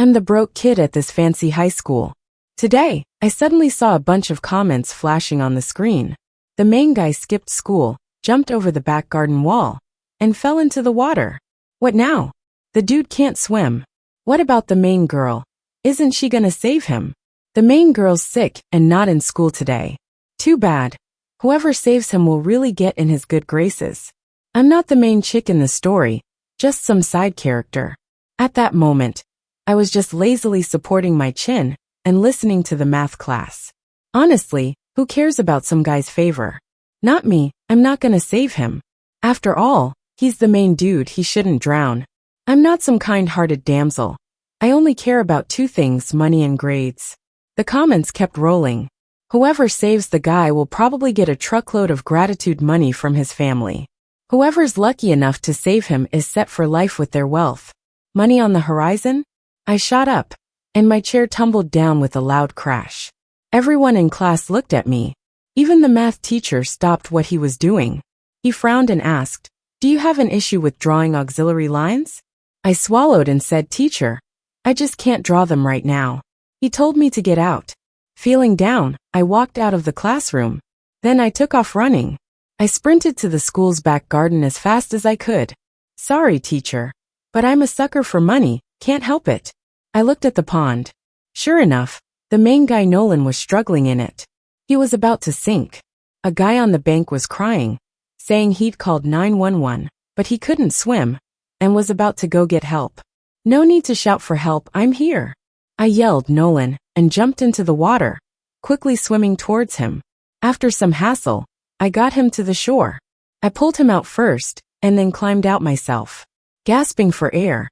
I'm the broke kid at this fancy high school. Today, I suddenly saw a bunch of comments flashing on the screen. The main guy skipped school, jumped over the back garden wall, and fell into the water. What now? The dude can't swim. What about the main girl? Isn't she gonna save him? The main girl's sick and not in school today. Too bad. Whoever saves him will really get in his good graces. I'm not the main chick in the story, just some side character. At that moment, I was just lazily supporting my chin and listening to the math class. Honestly, who cares about some guy's favor? Not me, I'm not gonna save him. After all, he's the main dude, he shouldn't drown. I'm not some kind-hearted damsel. I only care about two things, money and grades. The comments kept rolling. Whoever saves the guy will probably get a truckload of gratitude money from his family. Whoever's lucky enough to save him is set for life with their wealth. Money on the horizon? I shot up, and my chair tumbled down with a loud crash. Everyone in class looked at me. Even the math teacher stopped what he was doing. He frowned and asked, "Do you have an issue with drawing auxiliary lines?" I swallowed and said, "Teacher, I just can't draw them right now." He told me to get out. Feeling down, I walked out of the classroom. Then I took off running. I sprinted to the school's back garden as fast as I could. "Sorry, teacher, but I'm a sucker for money, can't help it." I looked at the pond. Sure enough, the main guy Nolan was struggling in it. He was about to sink. A guy on the bank was crying, saying he'd called 911, but he couldn't swim, and was about to go get help. "No need to shout for help, I'm here," I yelled Nolan, and jumped into the water, quickly swimming towards him. After some hassle, I got him to the shore. I pulled him out first, and then climbed out myself. Gasping for air,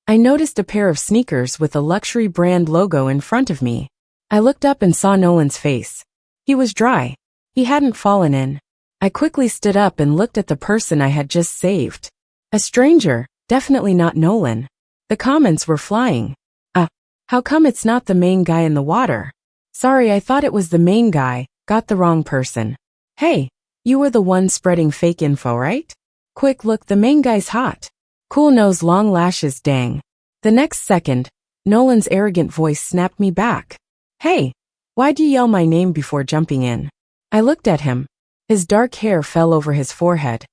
I noticed a pair of sneakers with a luxury brand logo in front of me. I looked up and saw Nolan's face. He was dry. He hadn't fallen in. I quickly stood up and looked at the person I had just saved. A stranger, definitely not Nolan. The comments were flying. How come it's not the main guy in the water? Sorry, I thought it was the main guy, got the wrong person. Hey, you were the one spreading fake info, right? Quick look, the main guy's hot. Cool nose, long lashes, dang. The next second, Nolan's arrogant voice snapped me back. Hey, why'd you yell my name before jumping in? I looked at him. His dark hair fell over his forehead,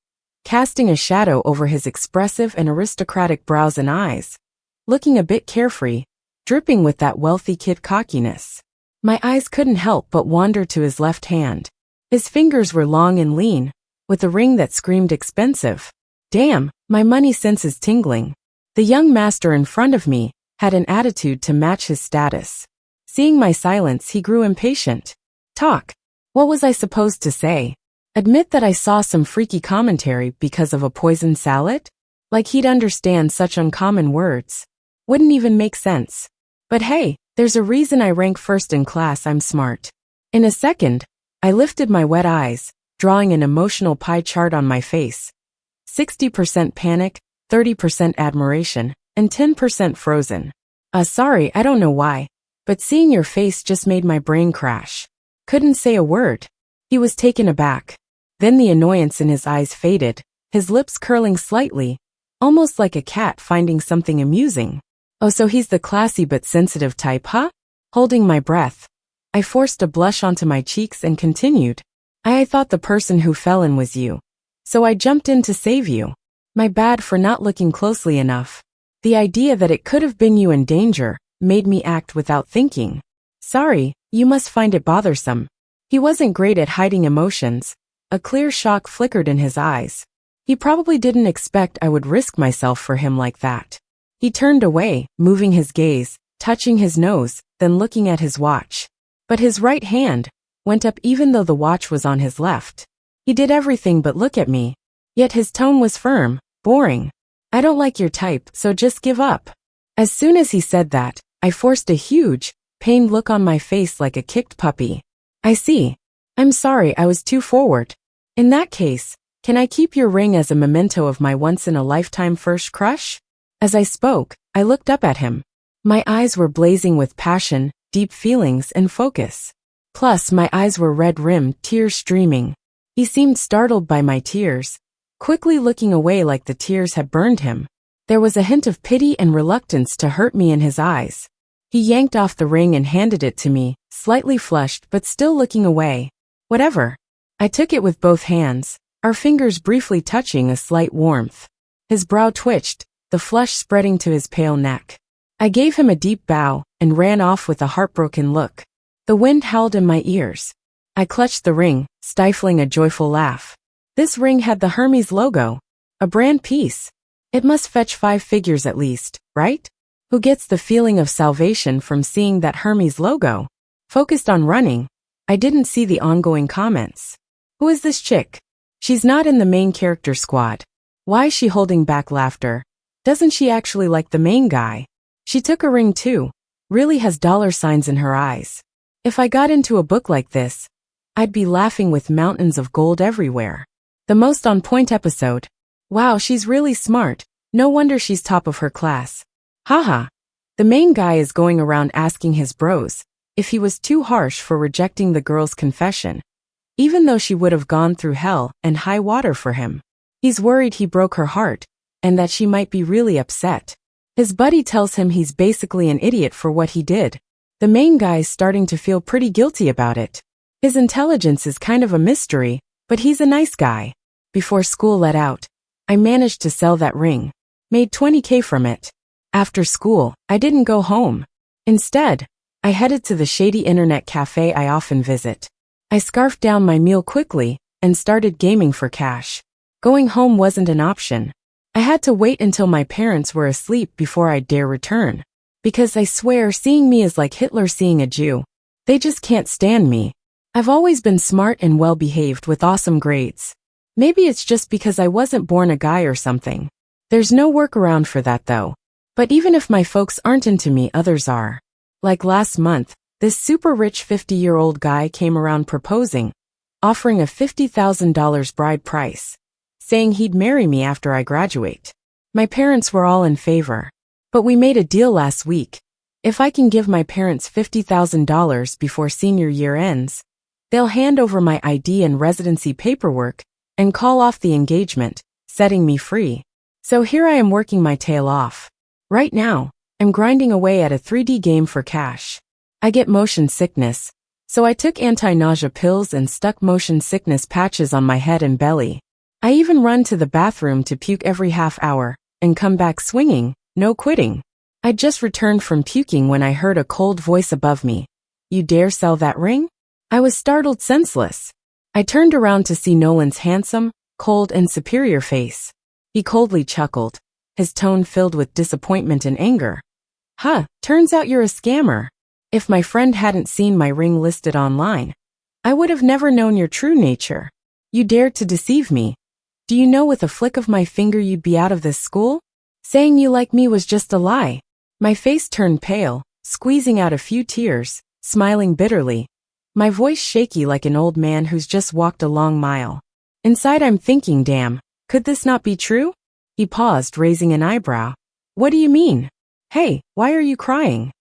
casting a shadow over his expressive and aristocratic brows and eyes. Looking a bit carefree, dripping with that wealthy kid cockiness. My eyes couldn't help but wander to his left hand. His fingers were long and lean, with a ring that screamed expensive. Damn, my money sense is tingling. The young master in front of me had an attitude to match his status. Seeing my silence, he grew impatient. Talk. What was I supposed to say? Admit that I saw some freaky commentary because of a poisoned salad? Like he'd understand such uncommon words. Wouldn't even make sense. But hey, there's a reason I rank first in class, I'm smart. In a second, I lifted my wet eyes, drawing an emotional pie chart on my face. 60% panic, 30% admiration, and 10% frozen. Sorry, I don't know why, but seeing your face just made my brain crash. Couldn't say a word. He was taken aback. Then the annoyance in his eyes faded, his lips curling slightly, almost like a cat finding something amusing. Oh, so he's the classy but sensitive type, huh? Holding my breath, I forced a blush onto my cheeks and continued. I thought the person who fell in was you. So I jumped in to save you. My bad for not looking closely enough. The idea that it could have been you in danger made me act without thinking. Sorry, you must find it bothersome. He wasn't great at hiding emotions. A clear shock flickered in his eyes. He probably didn't expect I would risk myself for him like that. He turned away, moving his gaze, touching his nose, then looking at his watch. But his right hand went up even though the watch was on his left. He did everything but look at me. Yet his tone was firm, boring. I don't like your type, so just give up. As soon as he said that, I forced a huge, pained look on my face like a kicked puppy. I see. I'm sorry, I was too forward. In that case, can I keep your ring as a memento of my once-in-a-lifetime first crush? As I spoke, I looked up at him. My eyes were blazing with passion, deep feelings, and focus. Plus, my eyes were red-rimmed, tears streaming. He seemed startled by my tears, quickly looking away like the tears had burned him. There was a hint of pity and reluctance to hurt me in his eyes. He yanked off the ring and handed it to me, slightly flushed but still looking away. Whatever. I took it with both hands, our fingers briefly touching a slight warmth. His brow twitched, the flush spreading to his pale neck. I gave him a deep bow and ran off with a heartbroken look. The wind howled in my ears. I clutched the ring, stifling a joyful laugh. This ring had the Hermes logo. A brand piece. It must fetch 5 figures at least, right? Who gets the feeling of salvation from seeing that Hermes logo? Focused on running, I didn't see the ongoing comments. Who is this chick? She's not in the main character squad. Why is she holding back laughter? Doesn't she actually like the main guy? She took a ring too. Really has dollar signs in her eyes. If I got into a book like this, I'd be laughing with mountains of gold everywhere. The most on-point episode. Wow, she's really smart. No wonder she's top of her class. Haha. The main guy is going around asking his bros if he was too harsh for rejecting the girl's confession, even though she would have gone through hell and high water for him. He's worried he broke her heart, and that she might be really upset. His buddy tells him he's basically an idiot for what he did. The main guy's starting to feel pretty guilty about it. His intelligence is kind of a mystery, but he's a nice guy. Before school let out, I managed to sell that ring. Made $20K from it. After school, I didn't go home. Instead, I headed to the shady internet cafe I often visit. I scarfed down my meal quickly and started gaming for cash. Going home wasn't an option. I had to wait until my parents were asleep before I'd dare return. Because I swear seeing me is like Hitler seeing a Jew. They just can't stand me. I've always been smart and well-behaved with awesome grades. Maybe it's just because I wasn't born a guy or something. There's no workaround for that though. But even if my folks aren't into me, others are. Like last month, this super rich 50-year-old guy came around proposing, offering a $50,000 bride price, saying he'd marry me after I graduate. My parents were all in favor. But we made a deal last week. If I can give my parents $50,000 before senior year ends, they'll hand over my ID and residency paperwork and call off the engagement, setting me free. So here I am working my tail off. Right now, I'm grinding away at a 3D game for cash. I get motion sickness, so I took anti-nausea pills and stuck motion sickness patches on my head and belly. I even run to the bathroom to puke every half hour and come back swinging, no quitting. I'd just returned from puking when I heard a cold voice above me. You dare sell that ring? I was startled senseless. I turned around to see Nolan's handsome, cold and superior face. He coldly chuckled, his tone filled with disappointment and anger. Turns out you're a scammer. If my friend hadn't seen my ring listed online, I would have never known your true nature. You dared to deceive me. Do you know with a flick of my finger you'd be out of this school? Saying you like me was just a lie. My face turned pale, squeezing out a few tears, smiling bitterly. My voice shaky like an old man who's just walked a long mile. Inside I'm thinking, damn, could this not be true? He paused, raising an eyebrow. What do you mean? Hey, why are you crying?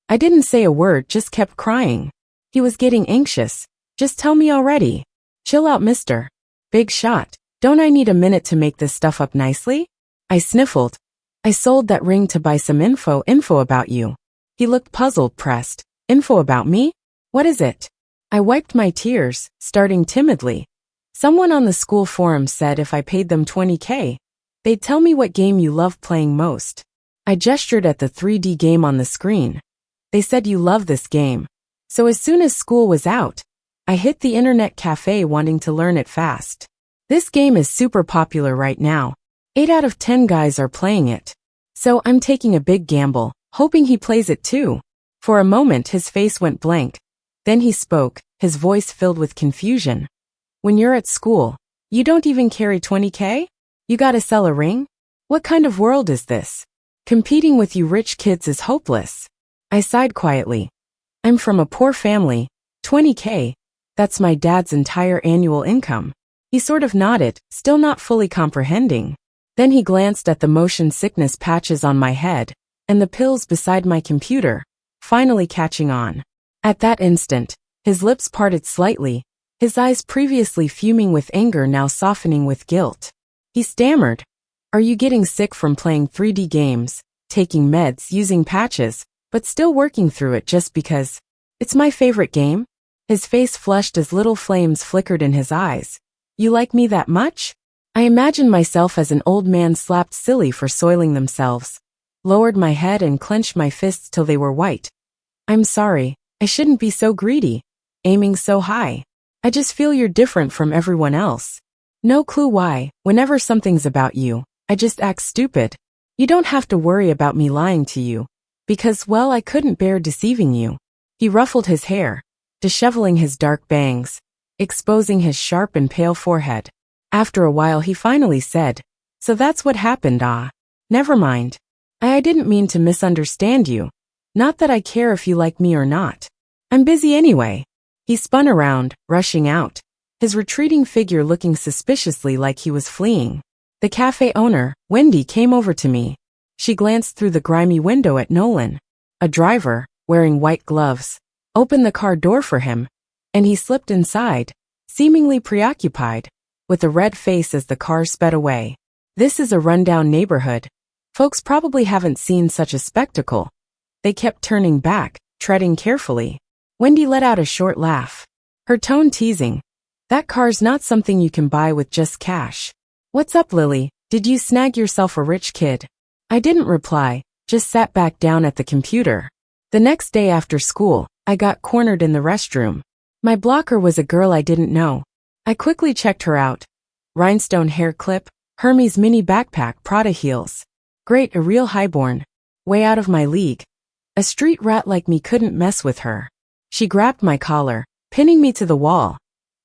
I didn't say a word, just kept crying. He was getting anxious. Just tell me already. Chill out, mister. Big shot. Don't I need a minute to make this stuff up nicely? I sniffled. I sold that ring to buy some info about you. He looked puzzled, pressed. Info about me? What is it? I wiped my tears, starting timidly. Someone on the school forum said if I paid them $20K, they'd tell me what game you love playing most. I gestured at the 3D game on the screen. They said you love this game. So as soon as school was out, I hit the internet cafe wanting to learn it fast. This game is super popular right now. 8 out of 10 guys are playing it. So I'm taking a big gamble, hoping he plays it too. For a moment his face went blank. Then he spoke, his voice filled with confusion. When you're at school, you don't even carry $20K? You gotta sell a ring? What kind of world is this? Competing with you rich kids is hopeless. I sighed quietly. I'm from a poor family. $20K. That's my dad's entire annual income. He sort of nodded, still not fully comprehending. Then he glanced at the motion sickness patches on my head and the pills beside my computer, finally catching on. At that instant, his lips parted slightly, his eyes previously fuming with anger now softening with guilt. He stammered. Are you getting sick from playing 3D games, taking meds, using patches, but still working through it just because it's my favorite game? His face flushed as little flames flickered in his eyes. You like me that much? I imagined myself as an old man slapped silly for soiling themselves, lowered my head and clenched my fists till they were white. I'm sorry, I shouldn't be so greedy, aiming so high. I just feel you're different from everyone else. No clue why, whenever something's about you, I just act stupid. You don't have to worry about me lying to you, because, well, I couldn't bear deceiving you. He ruffled his hair, disheveling his dark bangs, exposing his sharp and pale forehead. After a while he finally said, So that's what happened, ah. Never mind. I didn't mean to misunderstand you. Not that I care if you like me or not. I'm busy anyway. He spun around, rushing out, his retreating figure looking suspiciously like he was fleeing. The cafe owner, Wendy, came over to me. She glanced through the grimy window at Nolan. A driver, wearing white gloves, opened the car door for him, and he slipped inside, seemingly preoccupied, with a red face as the car sped away. This is a rundown neighborhood. Folks probably haven't seen such a spectacle. They kept turning back, treading carefully. Wendy let out a short laugh, her tone teasing. That car's not something you can buy with just cash. What's up, Lily? Did you snag yourself a rich kid? I didn't reply, just sat back down at the computer. The next day after school, I got cornered in the restroom. My blocker was a girl I didn't know. I quickly checked her out. Rhinestone hair clip, Hermes mini backpack, Prada heels. Great, a real highborn. Way out of my league. A street rat like me couldn't mess with her. She grabbed my collar, pinning me to the wall.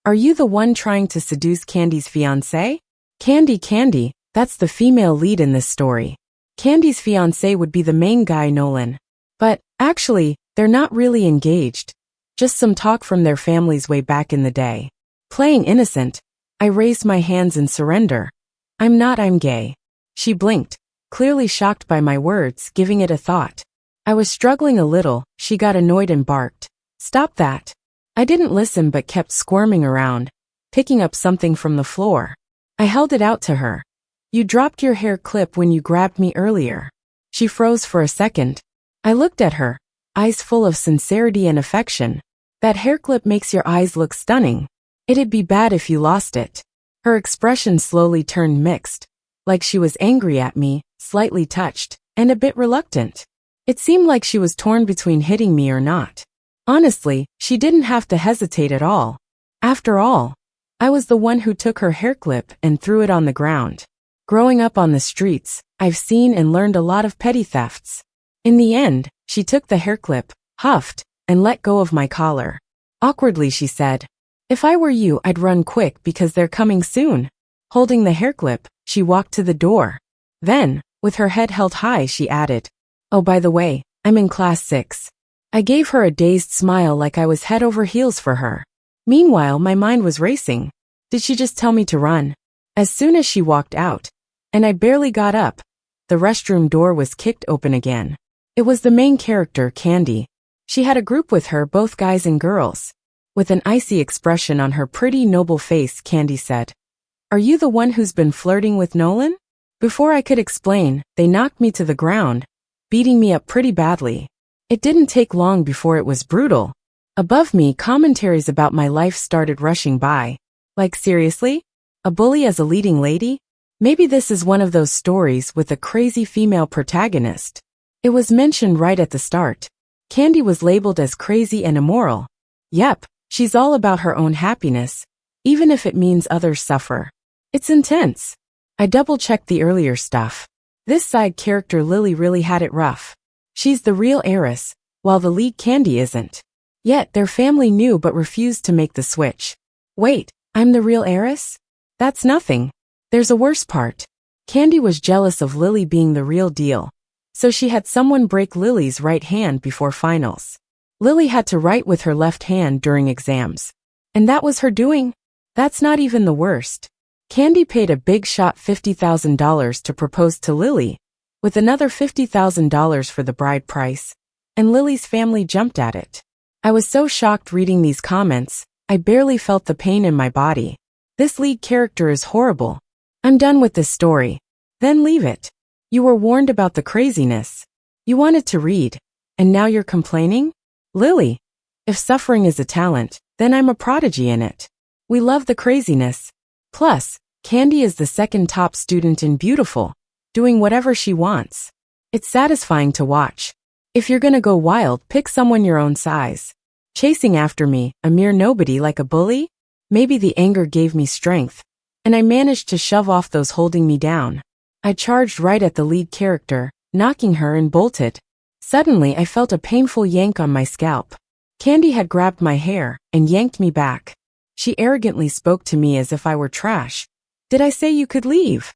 Are you the one trying to seduce Candy's fiancé? Candy, that's the female lead in this story. Candy's fiancé would be the main guy, Nolan. But, actually, they're not really engaged. Just some talk from their families way back in the day. Playing innocent, I raised my hands in surrender. I'm gay. She blinked, clearly shocked by my words, giving it a thought. I was struggling a little. She got annoyed and barked. Stop that. I didn't listen but kept squirming around, picking up something from the floor. I held it out to her. You dropped your hair clip when you grabbed me earlier. She froze for a second. I looked at her, eyes full of sincerity and affection. That hair clip makes your eyes look stunning. It'd be bad if you lost it. Her expression slowly turned mixed, like she was angry at me, slightly touched, and a bit reluctant. It seemed like she was torn between hitting me or not. Honestly, she didn't have to hesitate at all. After all, I was the one who took her hair clip and threw it on the ground. Growing up on the streets, I've seen and learned a lot of petty thefts. In the end, she took the hair clip, huffed, and let go of my collar. Awkwardly she said, If I were you, I'd run quick because they're coming soon. Holding the hair clip, she walked to the door. Then, with her head held high, she added, Oh, by the way, I'm in class 6. I gave her a dazed smile like I was head over heels for her. Meanwhile, my mind was racing. Did she just tell me to run? As soon as she walked out, and I barely got up, the restroom door was kicked open again. It was the main character, Candy. She had a group with her, both guys and girls. With an icy expression on her pretty, noble face, Candy said, Are you the one who's been flirting with Nolan? Before I could explain, they knocked me to the ground, beating me up pretty badly. It didn't take long before it was brutal. Above me, commentaries about my life started rushing by. Like, seriously? A bully as a leading lady? Maybe this is one of those stories with a crazy female protagonist. It was mentioned right at the start. Candy was labeled as crazy and immoral. Yep, she's all about her own happiness, even if it means others suffer. It's intense. I double-checked the earlier stuff. This side character Lily really had it rough. She's the real heiress, while the lead Candy isn't. Yet their family knew but refused to make the switch. Wait, I'm the real heiress? That's nothing. There's a worse part. Candy was jealous of Lily being the real deal, so she had someone break Lily's right hand before finals. Lily had to write with her left hand during exams. And that was her doing? That's not even the worst. Candy paid a big shot $50,000 to propose to Lily, with another $50,000 for the bride price, and Lily's family jumped at it. I was so shocked reading these comments, I barely felt the pain in my body. This lead character is horrible. I'm done with this story. Then leave it. You were warned about the craziness. You wanted to read. And now you're complaining? Lily, if suffering is a talent, then I'm a prodigy in it. We love the craziness. Plus, Candy is the second top student in Beautiful, doing whatever she wants. It's satisfying to watch. If you're gonna go wild, pick someone your own size. Chasing after me, a mere nobody like a bully? Maybe the anger gave me strength, and I managed to shove off those holding me down. I charged right at the lead character, knocking her and bolted. Suddenly I felt a painful yank on my scalp. Candy had grabbed my hair and yanked me back. She arrogantly spoke to me as if I were trash. Did I say you could leave?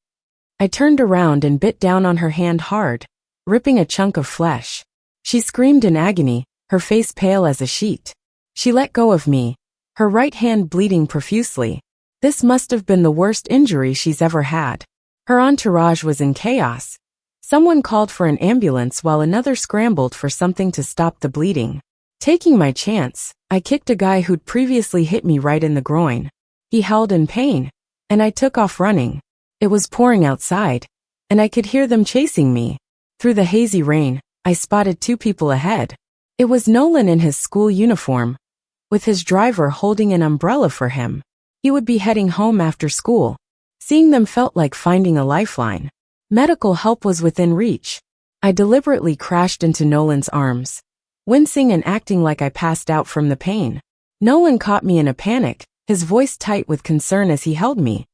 I turned around and bit down on her hand hard, ripping a chunk of flesh. She screamed in agony, her face pale as a sheet. She let go of me, her right hand bleeding profusely. This must have been the worst injury she's ever had. Her entourage was in chaos. Someone called for an ambulance while another scrambled for something to stop the bleeding. Taking my chance, I kicked a guy who'd previously hit me right in the groin. He howled in pain, and I took off running. It was pouring outside, and I could hear them chasing me. Through the hazy rain, I spotted two people ahead. It was Nolan in his school uniform, with his driver holding an umbrella for him. He would be heading home after school. Seeing them felt like finding a lifeline. Medical help was within reach. I deliberately crashed into Nolan's arms, wincing and acting like I passed out from the pain. Nolan caught me in a panic, his voice tight with concern as he held me.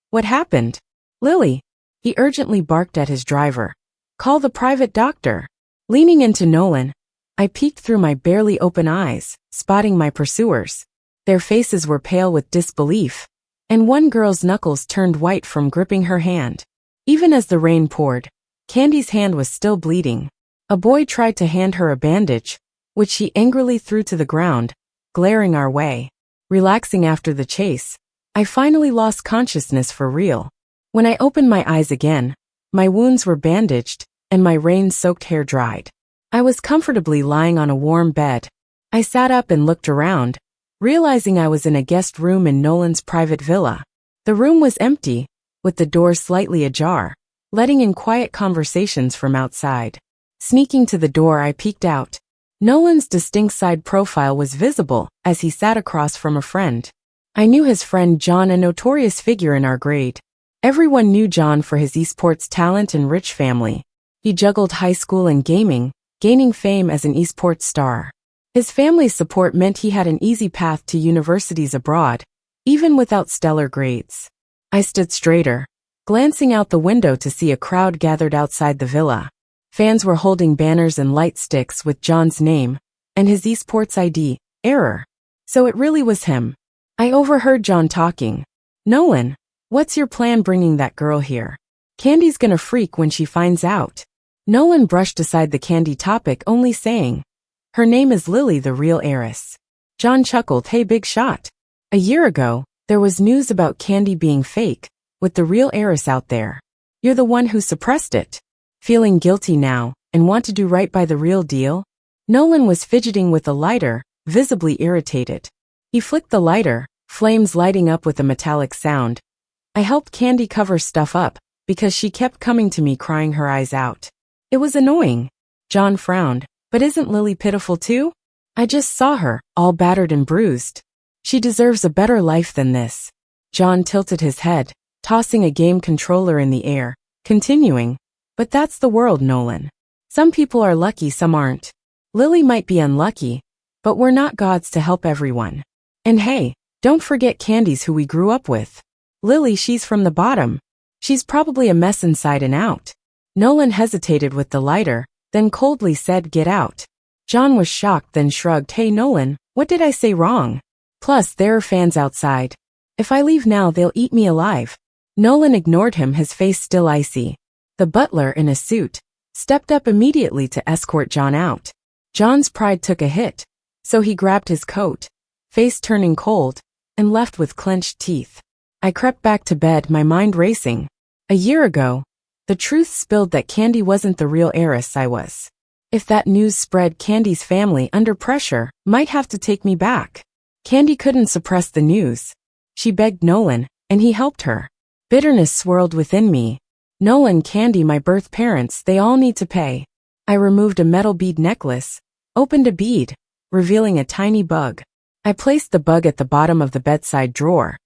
What happened? Lily. He urgently barked at his driver. Call the private doctor. Leaning into Nolan, I peeked through my barely open eyes, spotting my pursuers. Their faces were pale with disbelief, and one girl's knuckles turned white from gripping her hand. Even as the rain poured, Candy's hand was still bleeding. A boy tried to hand her a bandage, which she angrily threw to the ground, glaring our way. Relaxing after the chase, I finally lost consciousness for real. When I opened my eyes again, my wounds were bandaged, and my rain-soaked hair dried. I was comfortably lying on a warm bed. I sat up and looked around, realizing I was in a guest room in Nolan's private villa. The room was empty, with the door slightly ajar, letting in quiet conversations from outside. Sneaking to the door, I peeked out. Nolan's distinct side profile was visible as he sat across from a friend. I knew his friend John, a notorious figure in our grade. Everyone knew John for his esports talent and rich family. He juggled high school and gaming, gaining fame as an esports star. His family's support meant he had an easy path to universities abroad, even without stellar grades. I stood straighter, glancing out the window to see a crowd gathered outside the villa. Fans were holding banners and light sticks with John's name and his esports ID, heir. So it really was him. I overheard John talking. Nolan, what's your plan bringing that girl here? Candy's gonna freak when she finds out. Nolan brushed aside the Candy topic, only saying, her name is Lily, the real heiress. John chuckled, hey, big shot. A year ago, there was news about Candy being fake, with the real heiress out there. You're the one who suppressed it. Feeling guilty now, and want to do right by the real deal? Nolan was fidgeting with a lighter, visibly irritated. He flicked the lighter, flames lighting up with a metallic sound. I helped Candy cover stuff up, because she kept coming to me crying her eyes out. It was annoying. John frowned. But isn't Lily pitiful too? I just saw her, all battered and bruised. She deserves a better life than this. John tilted his head, tossing a game controller in the air, continuing, but that's the world, Nolan. Some people are lucky, some aren't. Lily might be unlucky, but we're not gods to help everyone. And hey, don't forget Candy's who we grew up with. Lily, she's from the bottom. She's probably a mess inside and out. Nolan hesitated with the lighter, then coldly said, get out. John was shocked, then shrugged, hey Nolan, what did I say wrong? Plus, there are fans outside. If I leave now, they'll eat me alive. Nolan ignored him, his face still icy. The butler, in a suit, stepped up immediately to escort John out. John's pride took a hit, so he grabbed his coat, face turning cold, and left with clenched teeth. I crept back to bed, my mind racing. A year ago, the truth spilled that Candy wasn't the real heiress I was. If that news spread, Candy's family, under pressure, might have to take me back. Candy couldn't suppress the news. She begged Nolan, and he helped her. Bitterness swirled within me. Nolan, Candy, my birth parents, they all need to pay. I removed a metal bead necklace, opened a bead, revealing a tiny bug. I placed the bug at the bottom of the bedside drawer,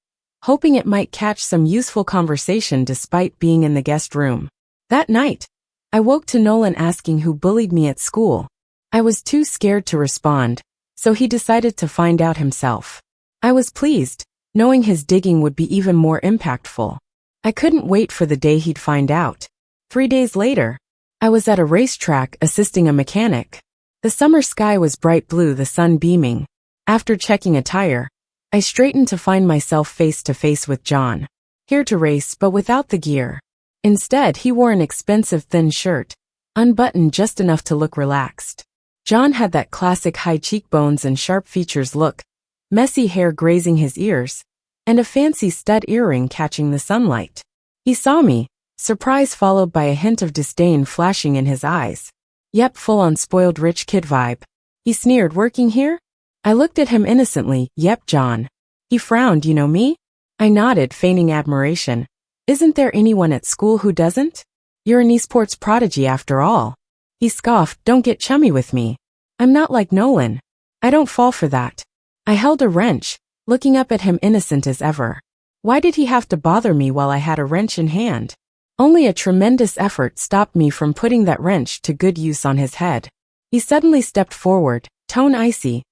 hoping it might catch some useful conversation despite being in the guest room. That night, I woke to Nolan asking who bullied me at school. I was too scared to respond, so he decided to find out himself. I was pleased, knowing his digging would be even more impactful. I couldn't wait for the day he'd find out. 3 days later, I was at a racetrack assisting a mechanic. The summer sky was bright blue, the sun beaming. After checking a tire, I straightened to find myself face to face with John. Here to race but without the gear. Instead, he wore an expensive thin shirt, unbuttoned just enough to look relaxed. John had that classic high cheekbones and sharp features look, messy hair grazing his ears, and a fancy stud earring catching the sunlight. He saw me, surprise followed by a hint of disdain flashing in his eyes. Yep, full-on spoiled rich kid vibe. He sneered, working here? I looked at him innocently, yep, John. He frowned, you know me? I nodded, feigning admiration. Isn't there anyone at school who doesn't? You're an esports prodigy after all. He scoffed, don't get chummy with me. I'm not like Nolan. I don't fall for that. I held a wrench, looking up at him innocent as ever. Why did he have to bother me while I had a wrench in hand? Only a tremendous effort stopped me from putting that wrench to good use on his head. He suddenly stepped forward, tone icy.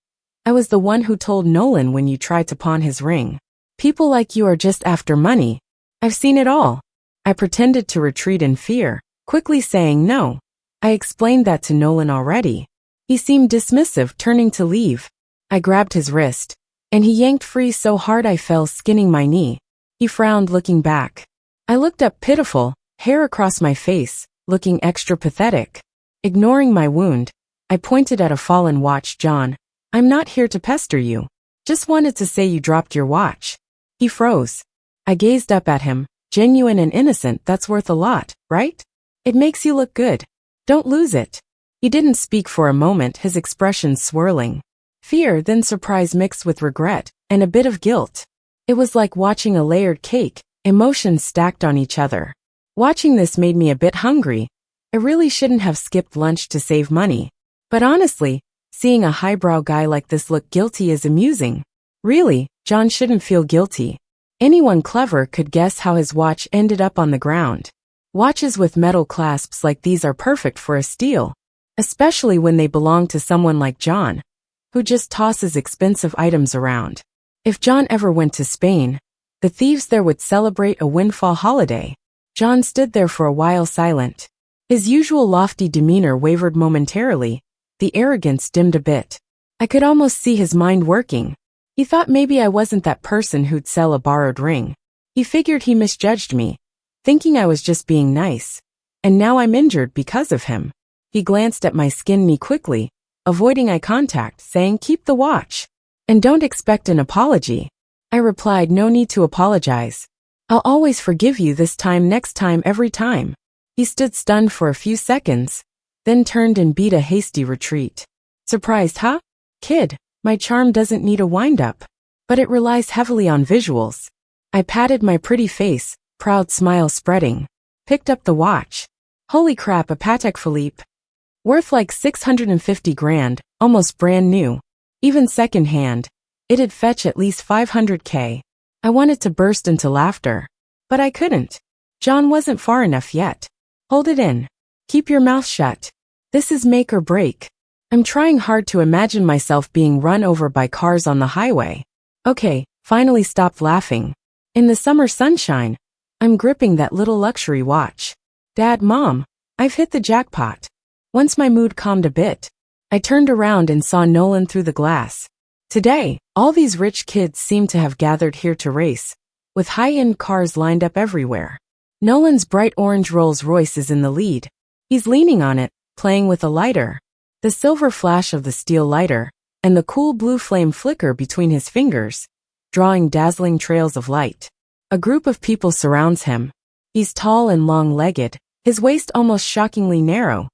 I was the one who told Nolan when you tried to pawn his ring. People like you are just after money. I've seen it all. I pretended to retreat in fear, quickly saying no. I explained that to Nolan already. He seemed dismissive, turning to leave. I grabbed his wrist, and he yanked free so hard I fell, skinning my knee. He frowned, looking back. I looked up, pitiful, hair across my face, looking extra pathetic. Ignoring my wound, I pointed at a fallen watch. John, I'm not here to pester you. Just wanted to say you dropped your watch. He froze. I gazed up at him, genuine and innocent. That's worth a lot, right? It makes you look good. Don't lose it. He didn't speak for a moment, his expression swirling. Fear, then surprise mixed with regret, and a bit of guilt. It was like watching a layered cake, emotions stacked on each other. Watching this made me a bit hungry. I really shouldn't have skipped lunch to save money. But honestly, seeing a highbrow guy like this look guilty is amusing. Really, John shouldn't feel guilty. Anyone clever could guess how his watch ended up on the ground. Watches with metal clasps like these are perfect for a steal, especially when they belong to someone like John, who just tosses expensive items around. If John ever went to Spain, the thieves there would celebrate a windfall holiday. John stood there for a while silent. His usual lofty demeanor wavered momentarily, the arrogance dimmed a bit. I could almost see his mind working. He thought maybe I wasn't that person who'd sell a borrowed ring. He figured he misjudged me, thinking I was just being nice. And now I'm injured because of him. He glanced at my skinned knee quickly, avoiding eye contact, saying, keep the watch. And don't expect an apology. I replied, no need to apologize. I'll always forgive you this time, next time, every time. He stood stunned for a few seconds, then turned and beat a hasty retreat. Surprised, huh? Kid, my charm doesn't need a wind-up, but it relies heavily on visuals. I patted my pretty face, proud smile spreading. Picked up the watch. Holy crap, a Patek Philippe. Worth like 650 grand, almost brand new. Even second-hand, it'd fetch at least 500K. I wanted to burst into laughter, but I couldn't. John wasn't far enough yet. Hold it in. Keep your mouth shut. This is make or break. I'm trying hard to imagine myself being run over by cars on the highway. Okay, finally stopped laughing. In the summer sunshine, I'm gripping that little luxury watch. Dad, Mom, I've hit the jackpot. Once my mood calmed a bit, I turned around and saw Nolan through the glass. Today, all these rich kids seem to have gathered here to race, with high-end cars lined up everywhere. Nolan's bright orange Rolls-Royce is in the lead. He's leaning on it, playing with a lighter. The silver flash of the steel lighter, and the cool blue flame flicker between his fingers, drawing dazzling trails of light. A group of people surrounds him. He's tall and long-legged, his waist almost shockingly narrow,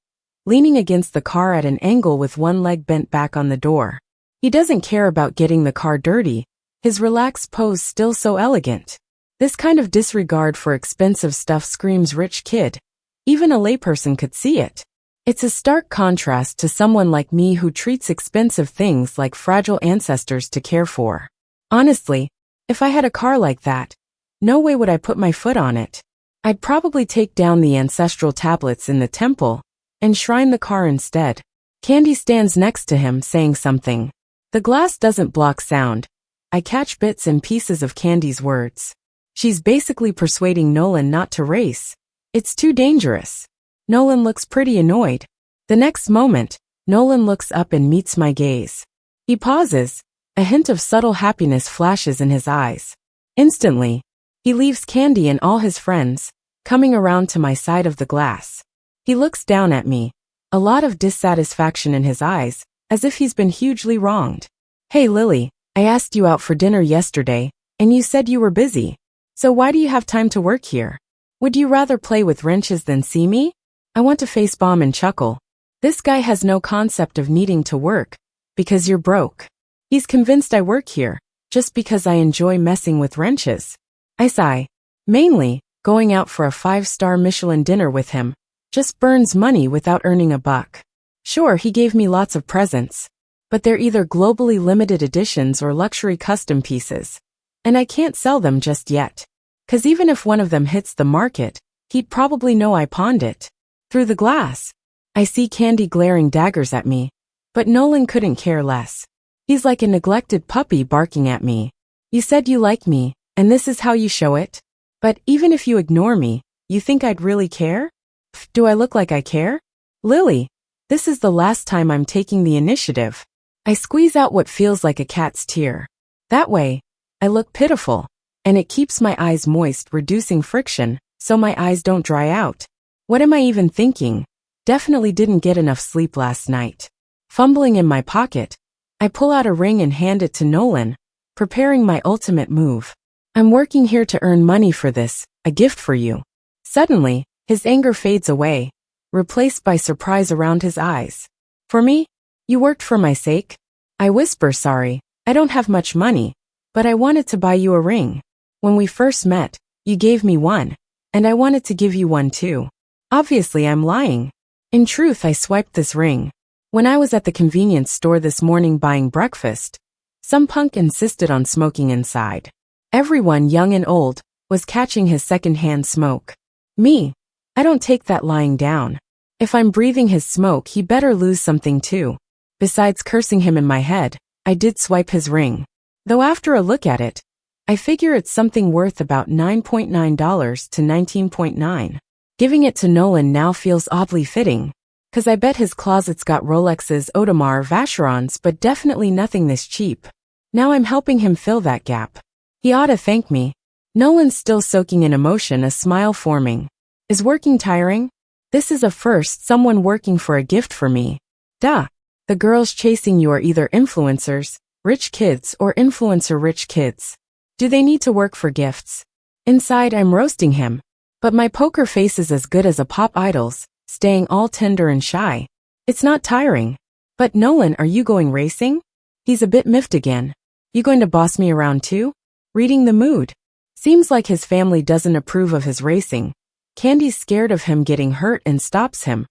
leaning against the car at an angle with one leg bent back on the door. He doesn't care about getting the car dirty, his relaxed pose still so elegant. This kind of disregard for expensive stuff screams rich kid. Even a layperson could see it. It's a stark contrast to someone like me who treats expensive things like fragile ancestors to care for. Honestly, if I had a car like that, no way would I put my foot on it. I'd probably take down the ancestral tablets in the temple and shrine the car instead. Candy stands next to him saying something. The glass doesn't block sound. I catch bits and pieces of Candy's words. She's basically persuading Nolan not to race. It's too dangerous. Nolan looks pretty annoyed. The next moment, Nolan looks up and meets my gaze. He pauses. A hint of subtle happiness flashes in his eyes. Instantly, he leaves Candy and all his friends, coming around to my side of the glass. He looks down at me, a lot of dissatisfaction in his eyes, as if he's been hugely wronged. Hey Lily, I asked you out for dinner yesterday, and you said you were busy. So why do you have time to work here? Would you rather play with wrenches than see me? I want to facepalm and chuckle. This guy has no concept of needing to work, because you're broke. He's convinced I work here, just because I enjoy messing with wrenches. I sigh. Mainly, going out for a 5-star Michelin dinner with him just burns money without earning a buck. Sure, he gave me lots of presents, but they're either globally limited editions or luxury custom pieces, and I can't sell them just yet. 'Cause even if one of them hits the market, he'd probably know I pawned it. Through the glass, I see Candy glaring daggers at me, but Nolan couldn't care less. He's like a neglected puppy barking at me. You said you like me, and this is how you show it? But even if you ignore me, you think I'd really care? Pff, do I look like I care? Lily, this is the last time I'm taking the initiative. I squeeze out what feels like a cat's tear. That way, I look pitiful, and it keeps my eyes moist, reducing friction, so my eyes don't dry out. What am I even thinking? Definitely didn't get enough sleep last night. Fumbling in my pocket, I pull out a ring and hand it to Nolan, preparing my ultimate move. I'm working here to earn money for this, a gift for you. Suddenly, his anger fades away, replaced by surprise around his eyes. For me? You worked for my sake? I whisper, sorry, I don't have much money, but I wanted to buy you a ring. When we first met, you gave me one, and I wanted to give you one too. Obviously, I'm lying. In truth, I swiped this ring. When I was at the convenience store this morning buying breakfast, some punk insisted on smoking inside. Everyone, young and old, was catching his second-hand smoke. Me? I don't take that lying down. If I'm breathing his smoke, he better lose something too. Besides cursing him in my head, I did swipe his ring. Though after a look at it, I figure it's something worth about $9.9 to $19.9. Giving it to Nolan now feels oddly fitting, 'cause I bet his closet's got Rolexes, Audemars, Vacherons, but definitely nothing this cheap. Now I'm helping him fill that gap. He ought to thank me. Nolan's still soaking in emotion, a smile forming. Is working tiring? This is a first, someone working for a gift for me. Duh. The girls chasing you are either influencers, rich kids, or influencer rich kids. Do they need to work for gifts? Inside, I'm roasting him. But my poker face is as good as a pop idol's, staying all tender and shy. It's not tiring. But Nolan, are you going racing? He's a bit miffed again. You going to boss me around too? Reading the mood. Seems like his family doesn't approve of his racing. Candy's scared of him getting hurt and stops him.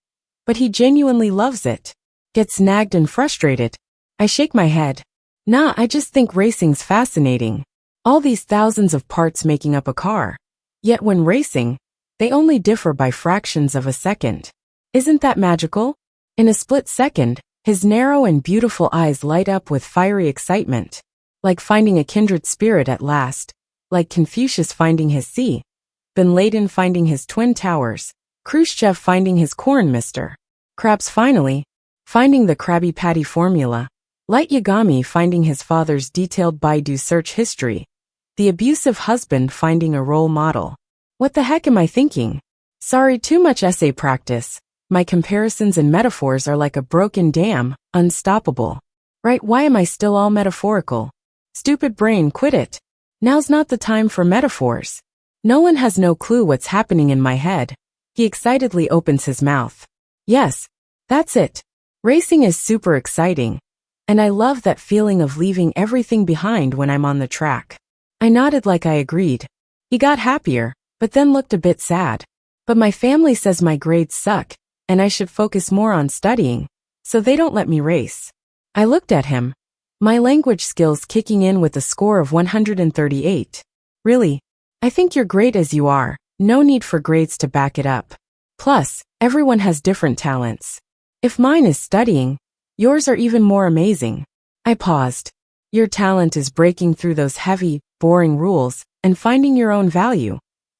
But he genuinely loves it. Gets nagged and frustrated. I shake my head. Nah, I just think racing's fascinating. All these thousands of parts making up a car. Yet when racing, they only differ by fractions of a second. Isn't that magical? In a split second, his narrow and beautiful eyes light up with fiery excitement. Like finding a kindred spirit at last. Like Confucius finding his sea. Bin Laden finding his twin towers. Khrushchev finding his corn mister. Krabs finally finding the Krabby Patty formula. Light Yagami finding his father's detailed Baidu search history. The abusive husband finding a role model. What the heck am I thinking? Sorry, too much essay practice. My comparisons and metaphors are like a broken dam, unstoppable. Right, why am I still all metaphorical? Stupid brain, quit it. Now's not the time for metaphors. Nolan has no clue what's happening in my head. He excitedly opens his mouth. Yes, that's it. Racing is super exciting. And I love that feeling of leaving everything behind when I'm on the track. I nodded like I agreed. He got happier, but then looked a bit sad. But my family says my grades suck, and I should focus more on studying, so they don't let me race. I looked at him, my language skills kicking in with a score of 138. Really? I think you're great as you are, no need for grades to back it up. Plus, everyone has different talents. If mine is studying, yours are even more amazing. I paused. Your talent is breaking through those heavy, boring rules and finding your own value,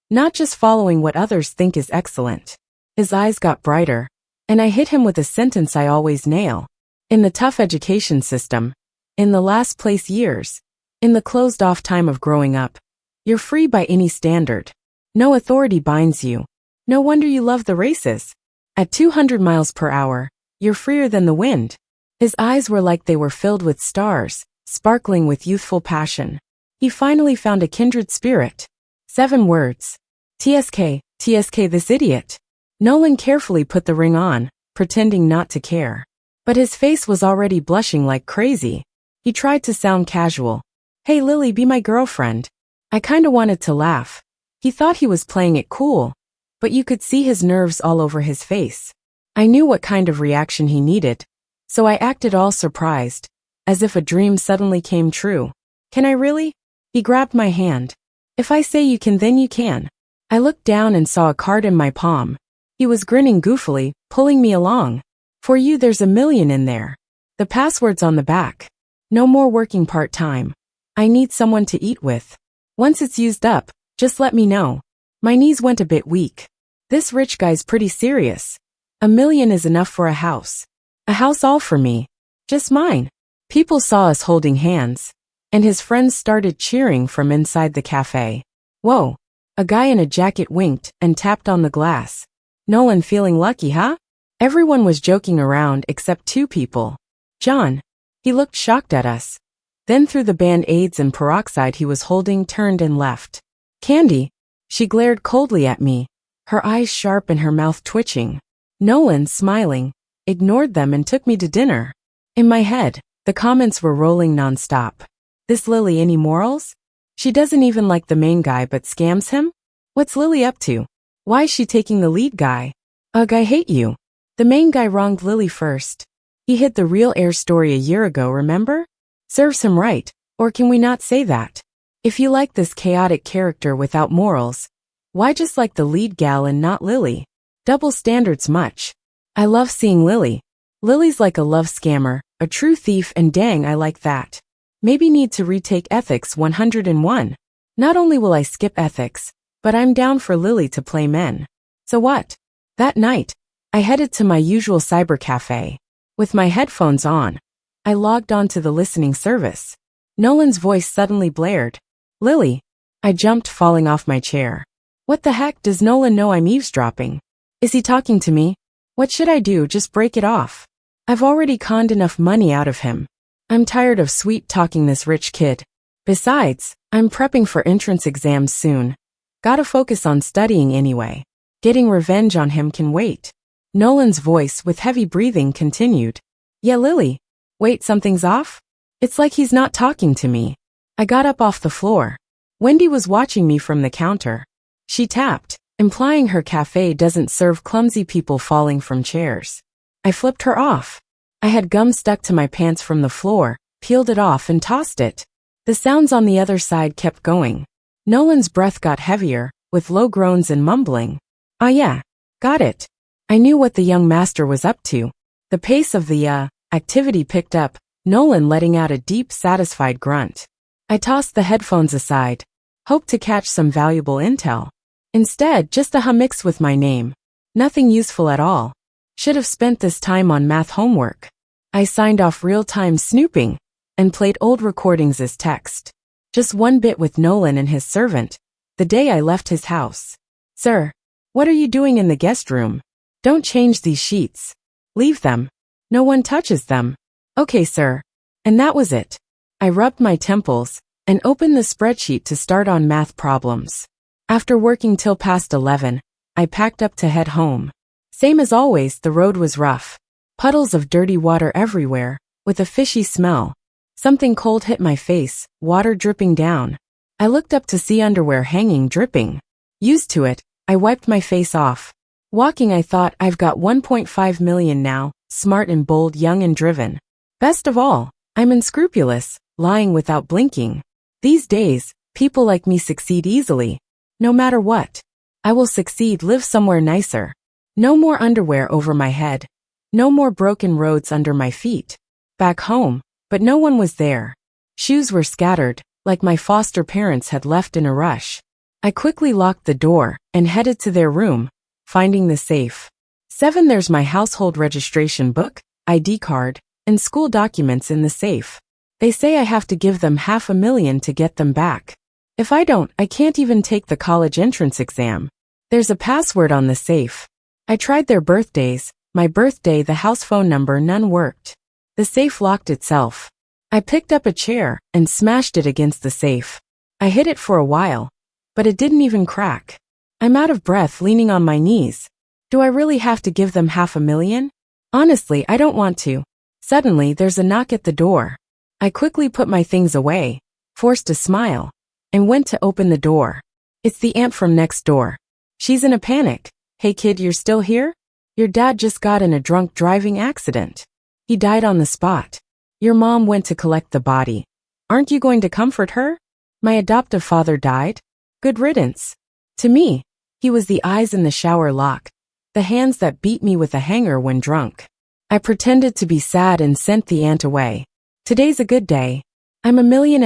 not just following what others think is excellent. His eyes got brighter, and I hit him with a sentence I always nail. In the tough education system, in the last place years, in the closed-off time of growing up, you're free by any standard. No authority binds you. No wonder you love the races. At 200 miles per hour, you're freer than the wind. His eyes were like they were filled with stars, sparkling with youthful passion. He finally found a kindred spirit. 7 words. TSK, TSK this idiot. Nolan carefully put the ring on, pretending not to care. But his face was already blushing like crazy. He tried to sound casual. Hey Lily, be my girlfriend. I kinda wanted to laugh. He thought he was playing it cool, but you could see his nerves all over his face. I knew what kind of reaction he needed, so I acted all surprised, as if a dream suddenly came true. Can I really? He grabbed my hand. If I say you can, then you can. I looked down and saw a card in my palm. He was grinning goofily, pulling me along. For you, there's $1 million in there. The password's on the back. No more working part-time. I need someone to eat with. Once it's used up, just let me know. My knees went a bit weak. This rich guy's pretty serious. $1 million is enough for a house. A house all for me. Just mine. People saw us holding hands, and his friends started cheering from inside the cafe. Whoa. A guy in a jacket winked and tapped on the glass. Nolan feeling lucky, huh? Everyone was joking around except 2 people. John. He looked shocked at us. Then threw the band-aids and peroxide he was holding, turned and left. Candy. She glared coldly at me, her eyes sharp and her mouth twitching. Nolan, smiling, ignored them and took me to dinner. In my head, the comments were rolling non-stop. This Lily any morals? She doesn't even like the main guy but scams him? What's Lily up to? Why is she taking the lead guy? Ugh, I hate you. The main guy wronged Lily first. He hid the real heir story a year ago, remember? Serves him right, or can we not say that? If you like this chaotic character without morals, why just like the lead gal and not Lily? Double standards much. I love seeing Lily. Lily's like a love scammer, a true thief, and dang, I like that. Maybe need to retake ethics 101. Not only will I skip ethics, but I'm down for Lily to play men. So what? That night, I headed to my usual cyber cafe. With my headphones on, I logged on to the listening service. Nolan's voice suddenly blared. Lily. I jumped, falling off my chair. What the heck, does Nolan know I'm eavesdropping? Is he talking to me? What should I do? Just break it off. I've already conned enough money out of him. I'm tired of sweet-talking this rich kid. Besides, I'm prepping for entrance exams soon. Gotta focus on studying anyway. Getting revenge on him can wait. Nolan's voice, with heavy breathing, continued. Yeah, Lily. Wait, something's off? It's like he's not talking to me. I got up off the floor. Wendy was watching me from the counter. She tapped, implying her cafe doesn't serve clumsy people falling from chairs. I flipped her off. I had gum stuck to my pants from the floor, peeled it off and tossed it. The sounds on the other side kept going. Nolan's breath got heavier, with low groans and mumbling. Ah yeah, got it. I knew what the young master was up to. The pace of the, activity picked up, Nolan letting out a deep, satisfied grunt. I tossed the headphones aside, hoped to catch some valuable intel. Instead, just a hummix with my name. Nothing useful at all. Should have spent this time on math homework. I signed off real-time snooping and played old recordings as text. Just one bit with Nolan and his servant, the day I left his house. Sir, what are you doing in the guest room? Don't change these sheets. Leave them. No one touches them. Okay, sir. And that was it. I rubbed my temples and opened the spreadsheet to start on math problems. After working till past 11, I packed up to head home. Same as always, the road was rough. Puddles of dirty water everywhere, with a fishy smell. Something cold hit my face, water dripping down. I looked up to see underwear hanging dripping. Used to it, I wiped my face off. Walking, I thought, I've got 1.5 million now, smart and bold, young and driven. Best of all, I'm unscrupulous, lying without blinking. These days, people like me succeed easily. No matter what. I will succeed, live somewhere nicer. No more underwear over my head. No more broken roads under my feet. Back home, but no one was there. Shoes were scattered, like my foster parents had left in a rush. I quickly locked the door and headed to their room, finding the safe. 7. There's my household registration book, ID card, and school documents in the safe. They say I have to give them $500,000 to get them back. If I don't, I can't even take the college entrance exam. There's a password on the safe. I tried their birthdays, my birthday, the house phone number, none worked. The safe locked itself. I picked up a chair and smashed it against the safe. I hit it for a while, but it didn't even crack. I'm out of breath, leaning on my knees. Do I really have to give them $500,000? Honestly, I don't want to. Suddenly, there's a knock at the door. I quickly put my things away, forced a smile, and went to open the door. It's the aunt from next door. She's in a panic. Hey kid, you're still here? Your dad just got in a drunk driving accident. He died on the spot. Your mom went to collect the body. Aren't you going to comfort her? My adoptive father died? Good riddance. To me, he was the eyes in the shower lock, the hands that beat me with a hanger when drunk. I pretended to be sad and sent the aunt away. Today's a good day. I'm $1.5 million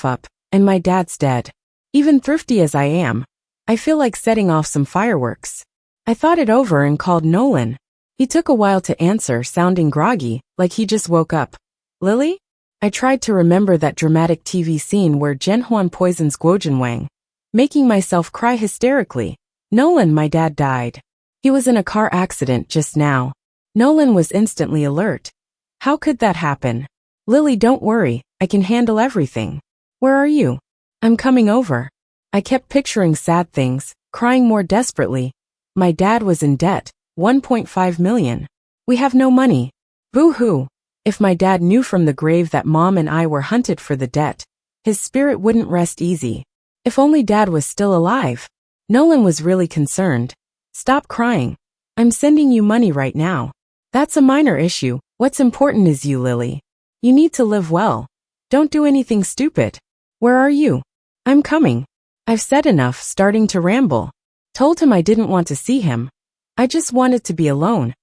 up, and my dad's dead. Even thrifty as I am, I feel like setting off some fireworks. I thought it over and called Nolan. He took a while to answer, sounding groggy, like he just woke up. Lily? I tried to remember that dramatic TV scene where Zhenhuan poisons Guojinwang, making myself cry hysterically. Nolan, my dad died. He was in a car accident just now. Nolan was instantly alert. How could that happen? Lily, don't worry, I can handle everything. Where are you? I'm coming over. I kept picturing sad things, crying more desperately. My dad was in debt, 1.5 million. We have no money. Boo-hoo. If my dad knew from the grave that Mom and I were hunted for the debt, his spirit wouldn't rest easy. If only Dad was still alive. Nolan was really concerned. Stop crying. I'm sending you money right now. That's a minor issue. What's important is you, Lily. You need to live well. Don't do anything stupid. Where are you? I'm coming. I've said enough, starting to ramble. Told him I didn't want to see him. I just wanted to be alone.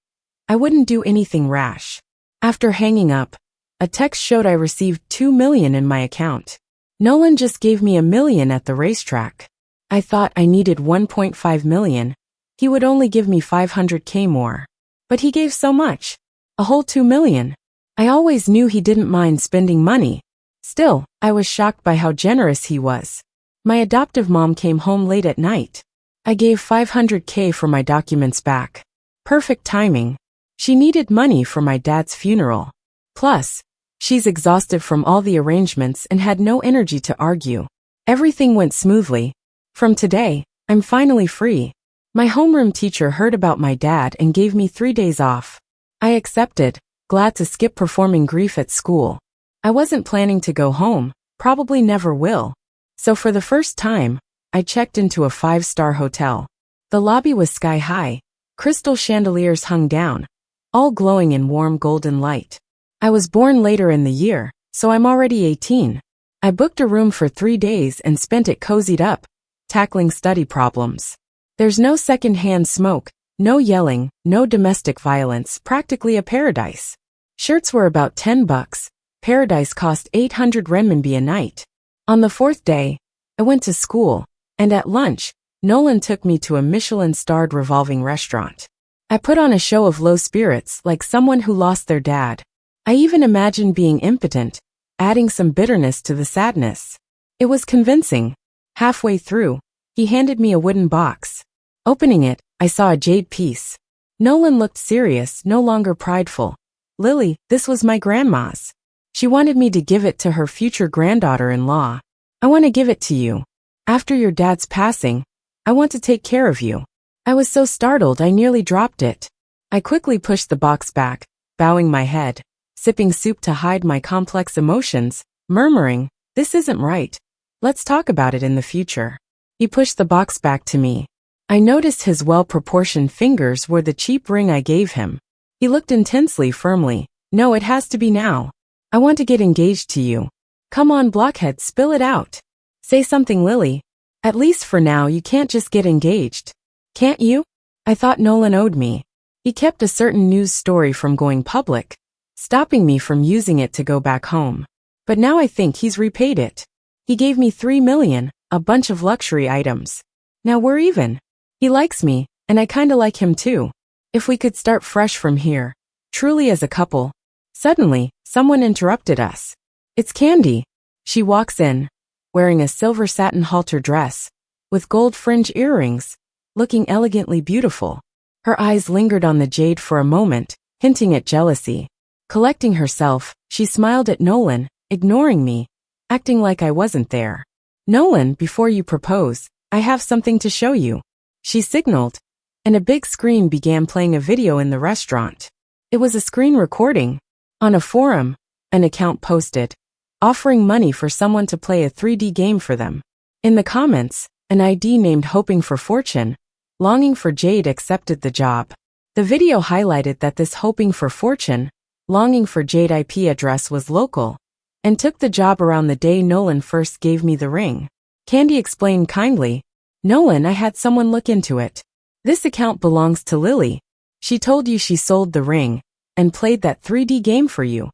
I wouldn't do anything rash. After hanging up, a text showed I received $2 million in my account. Nolan just gave me $1 million at the racetrack. I thought I needed 1.5 million. He would only give me 500K more. But he gave so much. A whole 2 million. I always knew he didn't mind spending money. Still, I was shocked by how generous he was. My adoptive mom came home late at night. I gave 500K for my documents back. Perfect timing. She needed money for my dad's funeral. Plus, she's exhausted from all the arrangements and had no energy to argue. Everything went smoothly. From today, I'm finally free. My homeroom teacher heard about my dad and gave me 3 days off. I accepted, glad to skip performing grief at school. I wasn't planning to go home, probably never will. So for the first time, I checked into a 5-star hotel. The lobby was sky high. Crystal chandeliers hung down, all glowing in warm golden light. I was born later in the year, so I'm already 18. I booked a room for 3 days and spent it cozied up, tackling study problems. There's no second-hand smoke, no yelling, no domestic violence, practically a paradise. Shirts were about $10. Paradise cost 800 renminbi a night. On the 4th day, I went to school, and at lunch, Nolan took me to a Michelin-starred revolving restaurant. I put on a show of low spirits like someone who lost their dad. I even imagined being impotent, adding some bitterness to the sadness. It was convincing. Halfway through, he handed me a wooden box. Opening it, I saw a jade piece. Nolan looked serious, no longer prideful. Lily, this was my grandma's. She wanted me to give it to her future granddaughter-in-law. I want to give it to you. After your dad's passing, I want to take care of you. I was so startled I nearly dropped it. I quickly pushed the box back, bowing my head, sipping soup to hide my complex emotions, murmuring, this isn't right. Let's talk about it in the future. He pushed the box back to me. I noticed his well-proportioned fingers were the cheap ring I gave him. He looked intensely firmly. No, it has to be now. I want to get engaged to you. Come on, blockhead, spill it out. Say something, Lily. At least for now you can't just get engaged. Can't you? I thought Nolan owed me. He kept a certain news story from going public, stopping me from using it to go back home. But now I think he's repaid it. He gave me $3 million, a bunch of luxury items. Now we're even. He likes me, and I kinda like him too. If we could start fresh from here, truly as a couple. Suddenly, someone interrupted us. It's Candy. She walks in, wearing a silver satin halter dress, with gold fringe earrings, looking elegantly beautiful. Her eyes lingered on the jade for a moment, hinting at jealousy. Collecting herself, she smiled at Nolan, ignoring me, acting like I wasn't there. Nolan, before you propose, I have something to show you. She signaled, and a big screen began playing a video in the restaurant. It was a screen recording. On a forum, an account posted, offering money for someone to play a 3D game for them. In the comments, an ID named Hoping for Fortune, Longing for Jade accepted the job. The video highlighted that this Hoping for Fortune, Longing for Jade IP address was local, and took the job around the day Nolan first gave me the ring. Candy explained kindly, Nolan, I had someone look into it. This account belongs to Lily. She told you she sold the ring, and played that 3D game for you.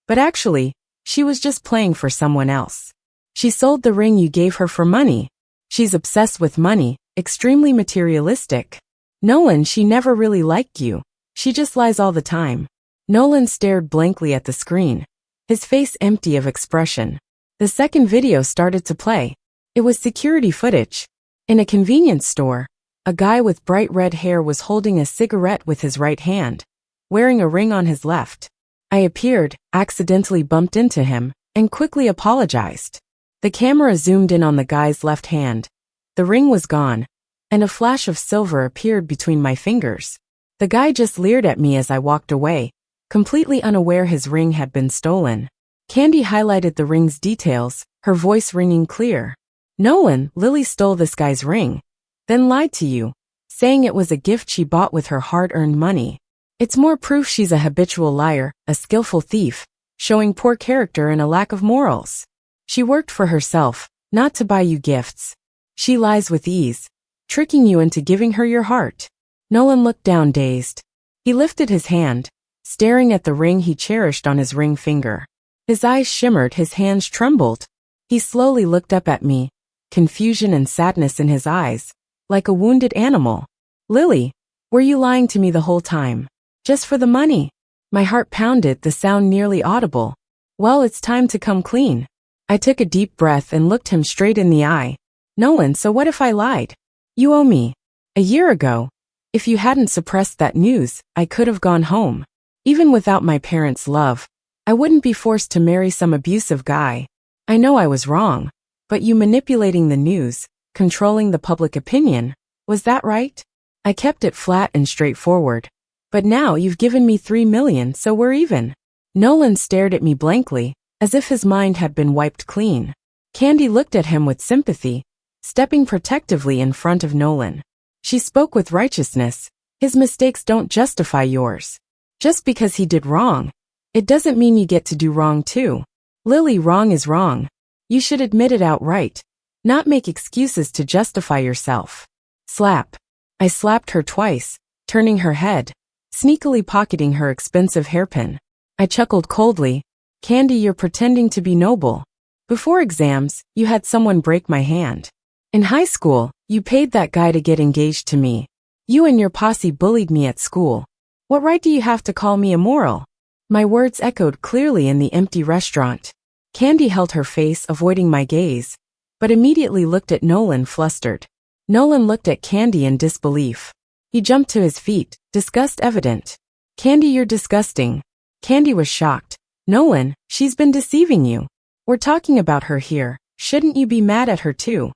But actually, she was just playing for someone else. She sold the ring you gave her for money. She's obsessed with money, extremely materialistic. Nolan, she never really liked you. She just lies all the time. Nolan stared blankly at the screen, his face empty of expression. The second video started to play. It was security footage. In a convenience store, a guy with bright red hair was holding a cigarette with his right hand, wearing a ring on his left. I appeared, accidentally bumped into him, and quickly apologized. The camera zoomed in on the guy's left hand. The ring was gone, and a flash of silver appeared between my fingers. The guy just leered at me as I walked away, completely unaware his ring had been stolen. Candy highlighted the ring's details, her voice ringing clear. Nolan, Lily stole this guy's ring, then lied to you, saying it was a gift she bought with her hard-earned money. It's more proof she's a habitual liar, a skillful thief, showing poor character and a lack of morals. She worked for herself, not to buy you gifts. She lies with ease, tricking you into giving her your heart. Nolan looked down dazed. He lifted his hand, staring at the ring he cherished on his ring finger. His eyes shimmered, his hands trembled. He slowly looked up at me, confusion and sadness in his eyes, like a wounded animal. Lily, were you lying to me the whole time? Just for the money? My heart pounded, the sound nearly audible. Well, it's time to come clean. I took a deep breath and looked him straight in the eye. Nolan, so what if I lied? You owe me. A year ago, if you hadn't suppressed that news, I could have gone home. Even without my parents' love, I wouldn't be forced to marry some abusive guy. I know I was wrong, but you manipulating the news, controlling the public opinion, was that right? I kept it flat and straightforward. But now you've given me $3 million, so we're even. Nolan stared at me blankly, as if his mind had been wiped clean. Candy looked at him with sympathy, stepping protectively in front of Nolan. She spoke with righteousness. His mistakes don't justify yours. Just because he did wrong, it doesn't mean you get to do wrong too. Lily, wrong is wrong. You should admit it outright, not make excuses to justify yourself. Slap. I slapped her twice, turning her head, sneakily pocketing her expensive hairpin. I chuckled coldly. Candy, you're pretending to be noble. Before exams, you had someone break my hand. In high school, you paid that guy to get engaged to me. You and your posse bullied me at school. What right do you have to call me immoral? My words echoed clearly in the empty restaurant. Candy held her face, avoiding my gaze, but immediately looked at Nolan, flustered. Nolan looked at Candy in disbelief. He jumped to his feet, disgust evident. Candy, you're disgusting. Candy was shocked. Nolan, she's been deceiving you. We're talking about her here. Shouldn't you be mad at her too?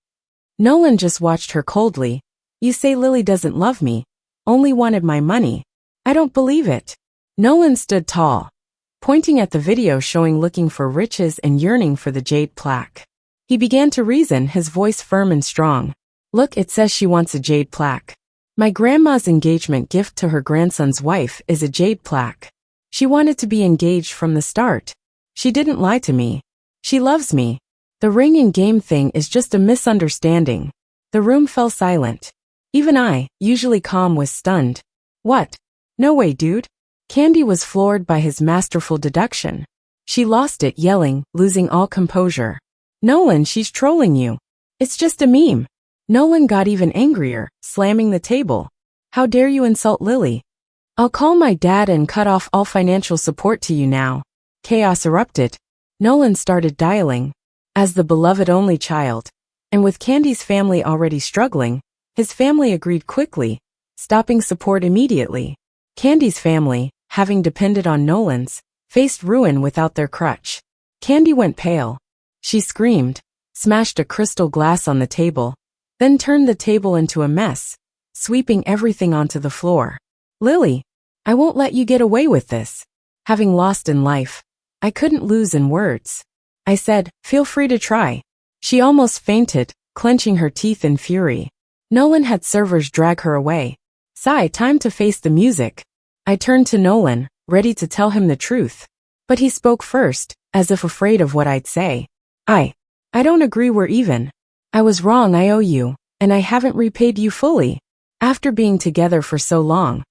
Nolan just watched her coldly. You say Lily doesn't love me, only wanted my money. I don't believe it. Nolan stood tall, pointing at the video showing looking for riches and yearning for the jade plaque. He began to reason, his voice firm and strong. Look, it says she wants a jade plaque. My grandma's engagement gift to her grandson's wife is a jade plaque. She wanted to be engaged from the start. She didn't lie to me. She loves me. The ring and game thing is just a misunderstanding. The room fell silent. Even I, usually calm, was stunned. What? No way, dude. Candy was floored by his masterful deduction. She lost it, yelling, losing all composure. Nolan, she's trolling you. It's just a meme. Nolan got even angrier, slamming the table. How dare you insult Lily? I'll call my dad and cut off all financial support to you now. Chaos erupted. Nolan started dialing. As the beloved only child, and with Candy's family already struggling, his family agreed quickly, stopping support immediately. Candy's family, having depended on Nolan's, faced ruin without their crutch. Candy went pale. She screamed, smashed a crystal glass on the table, then turned the table into a mess, sweeping everything onto the floor. Lily, I won't let you get away with this. Having lost in life, I couldn't lose in words. I said, feel free to try. She almost fainted, clenching her teeth in fury. Nolan had servers drag her away. Sigh, time to face the music. I turned to Nolan, ready to tell him the truth. But he spoke first, as if afraid of what I'd say. I don't agree, we're even. I was wrong, I owe you, and I haven't repaid you fully. After being together for so long,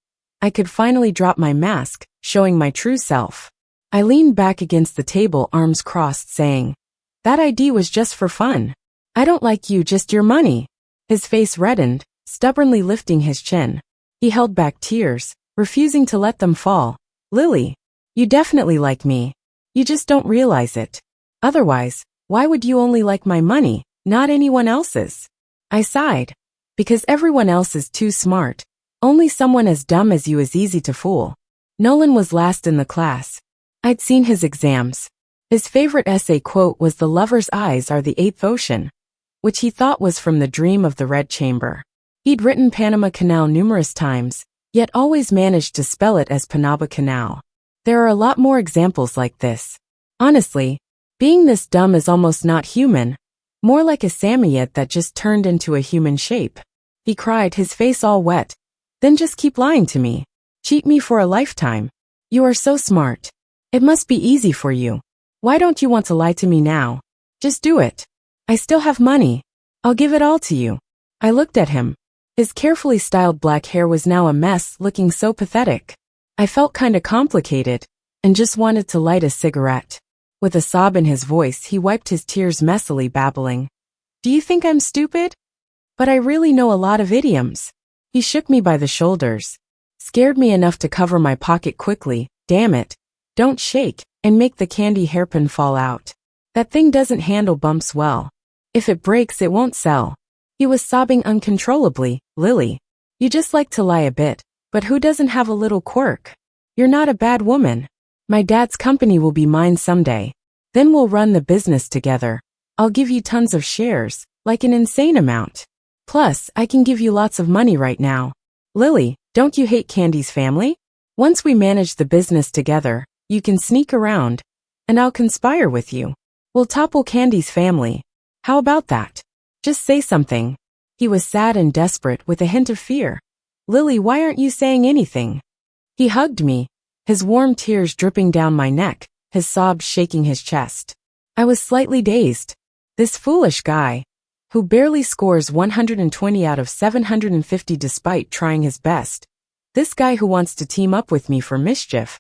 I could finally drop my mask, showing my true self. I leaned back against the table, arms crossed, saying, that ID was just for fun. I don't like you, just your money. His face reddened, stubbornly lifting his chin. He held back tears, refusing to let them fall. Lily, you definitely like me. You just don't realize it. Otherwise, why would you only like my money, not anyone else's? I sighed. Because everyone else is too smart. Only someone as dumb as you is easy to fool. Nolan was last in the class. I'd seen his exams. His favorite essay quote was "The lover's eyes are the eighth ocean," which he thought was from the Dream of the Red Chamber. He'd written Panama Canal numerous times, yet always managed to spell it as Panaba Canal. There are a lot more examples like this. Honestly, being this dumb is almost not human, more like a Samoyed that just turned into a human shape. He cried, his face all wet. Then just keep lying to me. Cheat me for a lifetime. You are so smart. It must be easy for you. Why don't you want to lie to me now? Just do it. I still have money. I'll give it all to you. I looked at him. His carefully styled black hair was now a mess, looking so pathetic. I felt kinda complicated, and just wanted to light a cigarette. With a sob in his voice, he wiped his tears messily, babbling. Do you think I'm stupid? But I really know a lot of idioms. He shook me by the shoulders. Scared me enough to cover my pocket quickly. Damn it. Don't shake, and make the candy hairpin fall out. That thing doesn't handle bumps well. If it breaks, it won't sell. He was sobbing uncontrollably. Lily, you just like to lie a bit, but who doesn't have a little quirk? You're not a bad woman. My dad's company will be mine someday. Then we'll run the business together. I'll give you tons of shares, like an insane amount. Plus, I can give you lots of money right now. Lily, don't you hate Candy's family? Once we manage the business together, you can sneak around, and I'll conspire with you. We'll topple Candy's family. How about that? Just say something. He was sad and desperate with a hint of fear. Lily, why aren't you saying anything? He hugged me, his warm tears dripping down my neck, his sobs shaking his chest. I was slightly dazed. This foolish guy, who barely scores 120 out of 750 despite trying his best. This guy who wants to team up with me for mischief.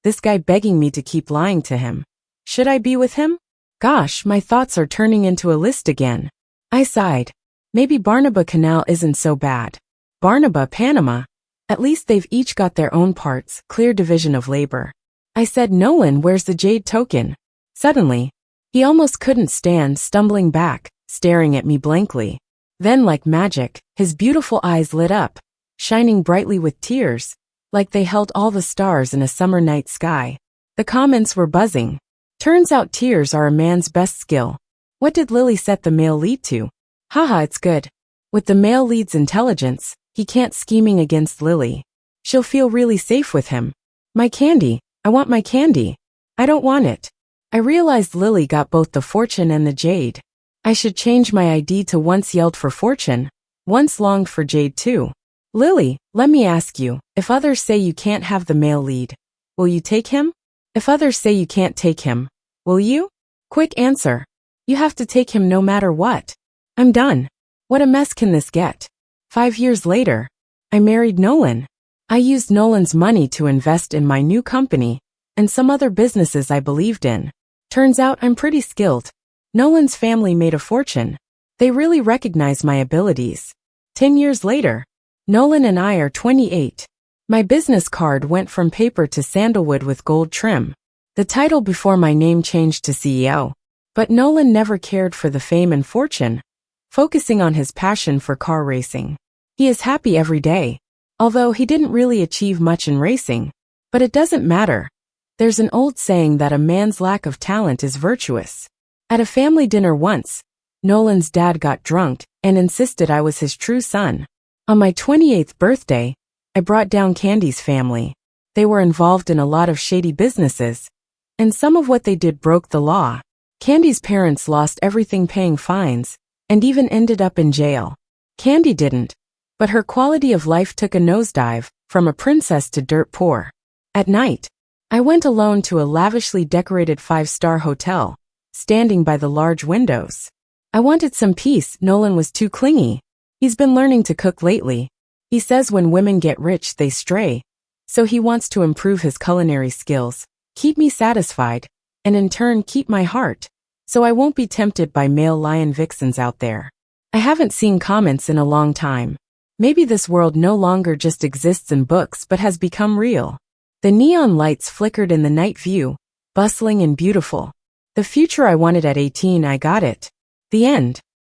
This guy begging me to keep lying to him. Should I be with him? Gosh, my thoughts are turning into a list again. I sighed. Maybe Barnaba Canal isn't so bad. Barnaba, Panama. At least they've each got their own parts, clear division of labor. I said, Nolan, where's the jade token? Suddenly, he almost couldn't stand, stumbling back, staring at me blankly. Then, like magic, his beautiful eyes lit up, shining brightly with tears, like they held all the stars in a summer night sky. The comments were buzzing. Turns out tears are a man's best skill. What did Lily set the male lead to? Haha, it's good. With the male lead's intelligence, he can't scheming against Lily. She'll feel really safe with him. My candy. I want my candy. I don't want it. I realized Lily got both the fortune and the jade. I should change my ID to once yelled for fortune, once longed for jade too. Lily, let me ask you, if others say you can't have the male lead, will you take him? If others say you can't take him, will you? Quick answer. You have to take him no matter what. I'm done. What a mess can this get? 5 years later, I married Nolan. I used Nolan's money to invest in my new company and some other businesses I believed in. Turns out I'm pretty skilled. Nolan's family made a fortune. They really recognize my abilities. 10 years later, Nolan and I are 28. My business card went from paper to sandalwood with gold trim. The title before my name changed to CEO. But Nolan never cared for the fame and fortune, focusing on his passion for car racing. He is happy every day, although he didn't really achieve much in racing. But it doesn't matter. There's an old saying that a man's lack of talent is virtuous. At a family dinner once, Nolan's dad got drunk and insisted I was his true son. On my 28th birthday, I brought down Candy's family. They were involved in a lot of shady businesses, and some of what they did broke the law. Candy's parents lost everything paying fines, and even ended up in jail. Candy didn't, but her quality of life took a nosedive, from a princess to dirt poor. At night, I went alone to a lavishly decorated 5-star hotel, standing by the large windows. I wanted some peace. Nolan was too clingy. He's been learning to cook lately. He says when women get rich they stray, so he wants to improve his culinary skills, keep me satisfied, and in turn keep my heart, so I won't be tempted by male lion vixens out there. I haven't seen comments in a long time. Maybe this world no longer just exists in books but has become real. The neon lights flickered in the night view, bustling and beautiful. The future I wanted at 18, I got it. The end.